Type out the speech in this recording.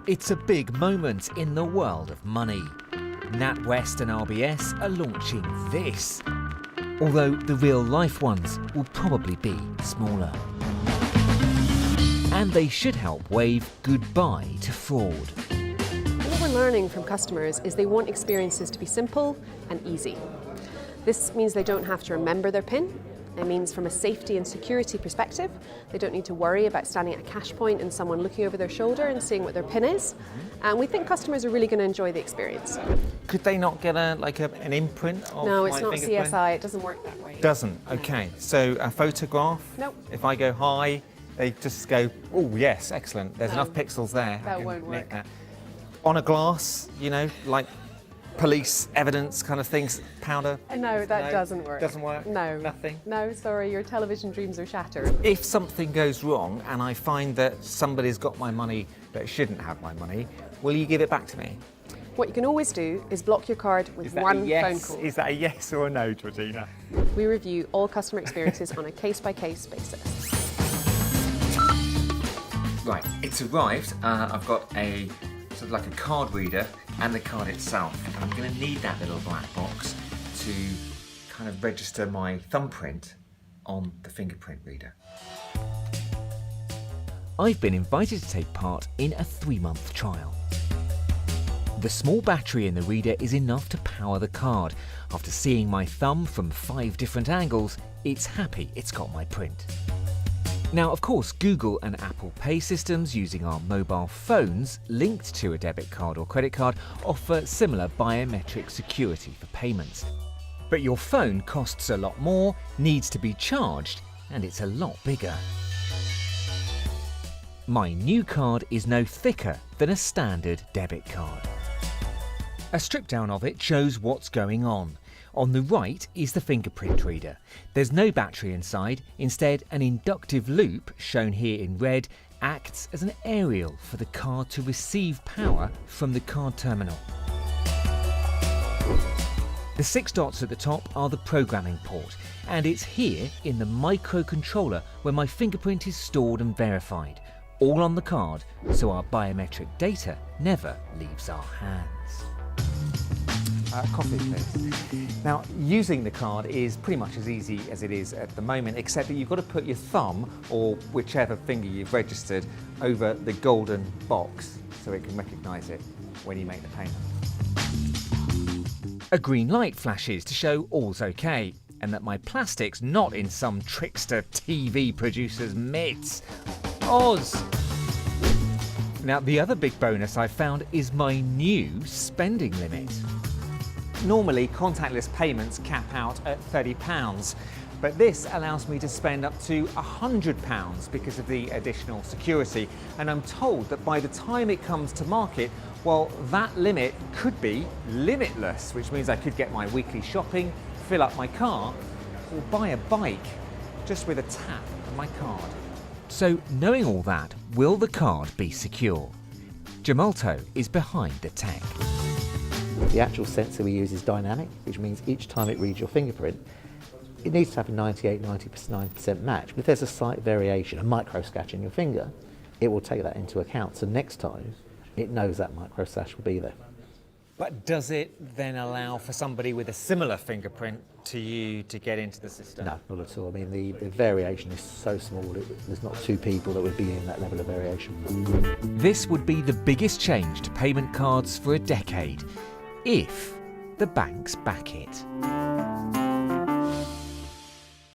It's a big moment in the world of money. NatWest and RBS are launching this, although the real-life ones will probably be smaller. And they should help wave goodbye to fraud. What we're learning from customers is they want experiences to be simple and easy. This means they don't have to remember their PIN. It means from a safety and security perspective, they don't need to worry about standing at a cash point and someone looking over their shoulder and seeing what their PIN is. And we think customers are really going to enjoy the experience. Could they not get an imprint of No, it's my not fingerprint? CSI, it doesn't work that way. Doesn't? Okay. So a photograph? Nope. If I go high, they just go, oh yes, excellent. There's No. enough pixels there. That won't work. On a glass, you know, like police evidence kind of things, powder? No, that doesn't work. Doesn't work? No. Nothing? No, sorry, your television dreams are shattered. If something goes wrong and I find that somebody's got my money that shouldn't have my money, will you give it back to me? What you can always do is block your card with one phone call. Is that a yes or a no, Georgina? We review all customer experiences on a case-by-case basis. Right, it's arrived. I've got a sort of like a card reader and the card itself. And I'm going to need that little black box to kind of register my thumbprint on the fingerprint reader. I've been invited to take part in a 3-month trial. The small battery in the reader is enough to power the card. After seeing my thumb from 5 different angles, it's happy it's got my print. Now, of course, Google and Apple Pay systems using our mobile phones linked to a debit card or credit card offer similar biometric security for payments. But your phone costs a lot more, needs to be charged, and it's a lot bigger. My new card is no thicker than a standard debit card. A strip down of it shows what's going on. On the right is the fingerprint reader. There's no battery inside, instead an inductive loop, shown here in red, acts as an aerial for the card to receive power from the card terminal. The 6 dots at the top are the programming port, and it's here in the microcontroller where my fingerprint is stored and verified, all on the card, so our biometric data never leaves our hands. Coffee, please. Now, using the card is pretty much as easy as it is at the moment, except that you've got to put your thumb, or whichever finger you've registered, over the golden box so it can recognise it when you make the payment. A green light flashes to show all's okay, and that my plastic's not in some trickster TV producer's mitts. Oz! Now, the other big bonus I've found is my new spending limit. Normally, contactless payments cap out at £30, but this allows me to spend up to £100 because of the additional security. And I'm told that by the time it comes to market, well, that limit could be limitless, which means I could get my weekly shopping, fill up my car, or buy a bike just with a tap of my card. So, knowing all that, will the card be secure? Gemalto is behind the tech. The actual sensor we use is dynamic, which means each time it reads your fingerprint, it needs to have a 98–99% match. But if there's a slight variation, a micro scratch in your finger, it will take that into account. So next time, it knows that micro scratch will be there. But does it then allow for somebody with a similar fingerprint to you to get into the system? No, not at all. I mean, the variation is so small, there's not 2 people that would be in that level of variation. This would be the biggest change to payment cards for a decade, if the banks back it.